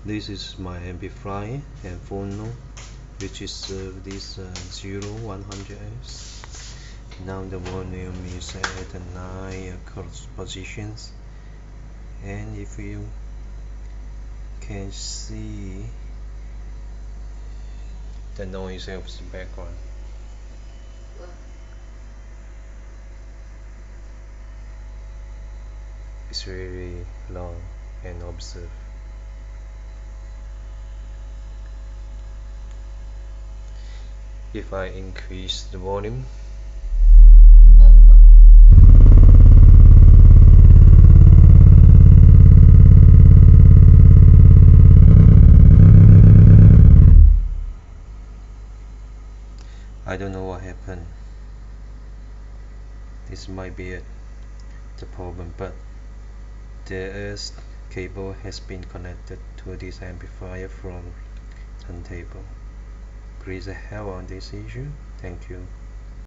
This is my amplifier and phono, which is this 0100S. Now the volume is at 9 positions, and if you can see the noise of the background, it's very long and observe. If I increase the volume, I don't know what happened. This might be the problem, but the cable has been connected to this amplifier from turntable. Please help on this issue. Thank you.